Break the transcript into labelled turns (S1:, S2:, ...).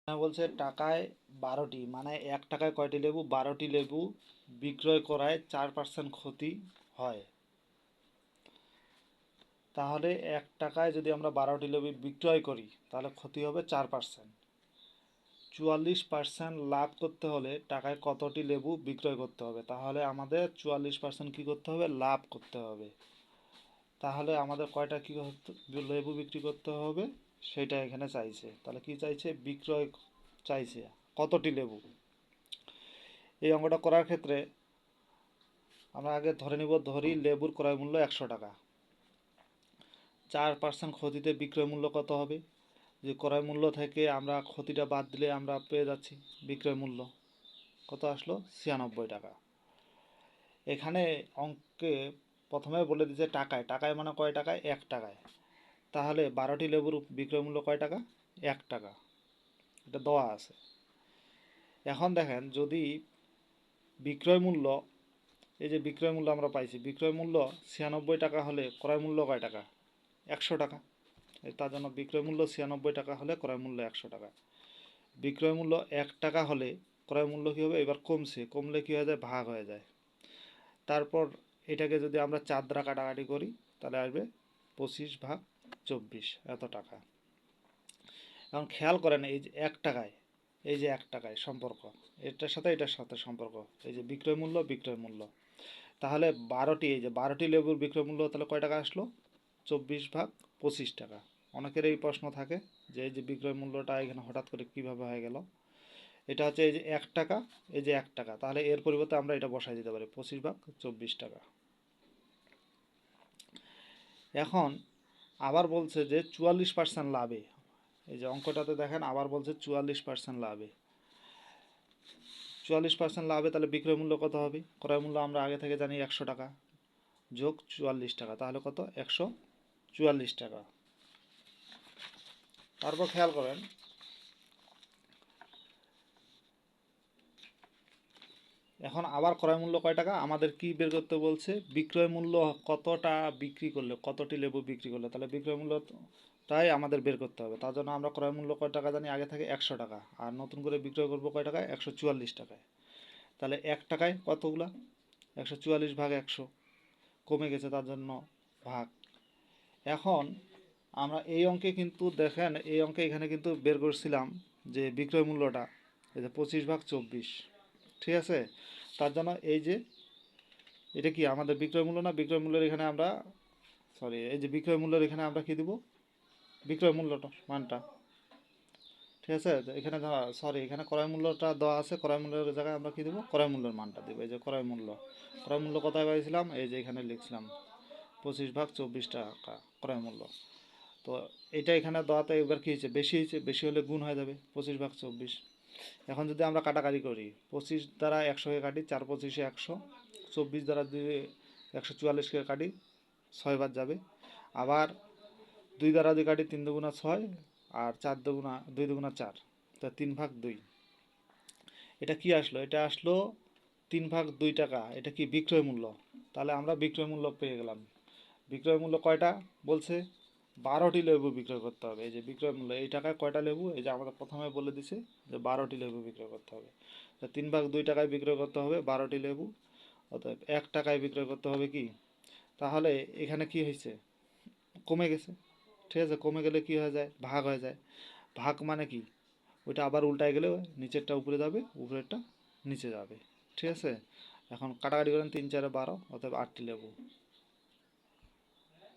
S1: বলছে টাকায় 12টি, মানে 1 টাকায় কয়টি লেবু? 12টি লেবু বিক্রয় করায় 4% ক্ষতি হয়। তাহলে 1 টাকায় যদি আমরা 12টি লেবু বিক্রয় করি তাহলে ক্ষতি হবে 4%। 44% লাভ করতে হলে টাকায় কতটি লেবু বিক্রয় করতে হবে? তাহলে আমাদের 44% কী করতে হবে? লাভ করতে হবে। তাহলে আমাদের কয়টা লেবু বিক্রি করতে হবে সেটা এখানে চাইছে। তাহলে কি চাইছে? বিক্রয় চাইছে কতটি লেবু। এই অঙ্কটা করার ক্ষেত্রে আমরা আগে ধরি লেবুর ক্রয় মূল্য 100 টাকা। 4% ক্ষতিতে বিক্রয় মূল্য কত হবে? যে ক্রয় মূল্য থেকে আমরা ক্ষতিটা বাদ দিলে আমরা পেয়ে যাচ্ছি বিক্রয় মূল্য কত আসলো? 96 টাকা। এখানে অঙ্কে প্রথমে বলে দিচ্ছে টাকায়, টাকায় মানে কয় টাকায়? 1 টাকায়। তাহলে 12টি লেবুর বিক্রয় মূল্য কয় টাকা? 1 টাকা। এটা দেওয়া আছে। এখন দেখেন যদি বিক্রয় মূল্য, এই যে বিক্রয় মূল্য আমরা পাইছি, বিক্রয় মূল্য 96 টাকা হলে ক্রয় মূল্য কয় টাকা? 100 টাকা। তার জন্য বিক্রয় মূল্য 96 টাকা হলে ক্রয় মূল্য 100 টাকা। বিক্রয় মূল্য 1 টাকা হলে ক্রয় মূল্য কী হবে? এবার কমছে, কমলে কী হয়ে যায়? ভাগ হয়ে যায়। তারপর এটাকে যদি আমরা 4 দ্বারা কাটাকাটি করি তাহলে আসবে 25/24 এত টাকা। এখন খেয়াল করেন এই যে 1 টাকায়, এই যে 1 টাকায় সম্পর্ক, এটার সাথে সম্পর্ক, এই যে বিক্রয় মূল্য, বিক্রয় মূল্য। তাহলে 12টি, এই যে 12টি লেবুর বিক্রয় মূল্য তাহলে কয় টাকা আসলো? 24/25 টাকা। অনেকের এই প্রশ্ন থাকে যে এই যে বিক্রয় মূল্যটা এখানে হঠাৎ করে কীভাবে হয়ে গেল। এটা হচ্ছে এই যে 1 টাকা, এই যে 1 টাকা, তাহলে এর পরিবর্তে আমরা এটা বসাই দিতে পারি 25/24 টাকা। এখন আবার বলছে যে 44% লাভে, এই যে অঙ্কটাতে দেখেন আবার বলছে 44% লাভে। 44% লাভে তাহলে বিক্রয় মূল্য কত হবে? ক্রয় মূল্য আমরা আগে থেকে জানি 100 টাকা যোগ 44 টাকা, তাহলে কত? 144 টাকা। তারপর খেয়াল করেন এখন আবার ক্রয় মূল্য কয় টাকা? আমাদের কি বের করতে বলছে? বিক্রয় মূল্য কতটা বিক্রি করলে, কতটি লেবু বিক্রি করলে, তাহলে বিক্রয় মূল্য তাই আমাদের বের করতে হবে। তার জন্য আমরা ক্রয় মূল্য কয় টাকা জানি আগে থেকে? 100 টাকা। আর নতুন করে বিক্রয় করবো কয় টাকায়? 144 টাকায়। তাহলে 1 টাকায় কতগুলা? 144/100 কমে গেছে, তার জন্য ভাগ। এখন আমরা এই অঙ্কে কিন্তু দেখেন, এই অঙ্কে এখানে কিন্তু বের করছিলাম যে বিক্রয় মূল্যটা, এই যে 25/24, ঠিক আছে? তার জন্য এই যে এটা কি আমাদের বিক্রয় মূল্য না? বিক্রয় মূল্যের এখানে আমরা এই যে বিক্রয় মূল্যের এখানে আমরা কি দিব? বিক্রয় মূল্যটা মানটা, ঠিক আছে? এখানে এখানে ক্রয় মূল্যটা দেওয়া আছে, ক্রয় মূল্যের জায়গায় আমরা কি দেবো? ক্রয় মূল্যের মানটা দেবো। এই যে ক্রয় মূল্য, ক্রয় মূল্য কোথায় পাইছিলাম? এই যে এখানে লিখছিলাম 25/24 টাকা ক্রয় মূল্য। তো এটা এখানে দেওয়াতে এবার কী হয়েছে? বেশি হয়েছে, বেশি হলে গুণ হয়ে যাবে 25/24। এখন যদি আমরা কাটাকাটি করি, 25 দ্বারা 100কে কাটি, 4×25 100, 24 দ্বারা 144কে কাটি, 6 বাদ যাবে। আবার 2 দ্বারা 2 কাটি, 3 দুগুণা 6, আর 2 দুগুণা 4, তা 3/2। এটা কি আসলো? এটা আসলো 3/2 টাকা। এটা কি বিক্রয় মূল্য? তাহলে আমরা বিক্রয় মূল্য পেয়ে গেলাম। বিক্রয় মূল্য কয়টা বলছে? 12টি লেবু বিক্রয় করতে হবে। এই যে বিক্রয় মূল্য, এই টাকায় কয়টা লেবু? এই যে আমাদের প্রথমে বলে দিছে যে 12টি লেবু বিক্রয় করতে হবে। 3/2 টাকায় বিক্রয় করতে হবে 12টি লেবু, অতএব 1 টাকায় বিক্রয় করতে হবে কি? তাহলে এখানে কি হয়েছে? কমে গেছে, ঠিক আছে? কমে গেলে কি হয়ে যায়? ভাগ হয়ে যায়। ভাগ মানে কি? ওইটা আবার উল্টায় গেলে নিচেরটা উপরে যাবে, উপরেরটা নিচে যাবে, ঠিক আছে? এখন কাটাকাটি করেন, 3 4 12, অতএব 8টি লেবু।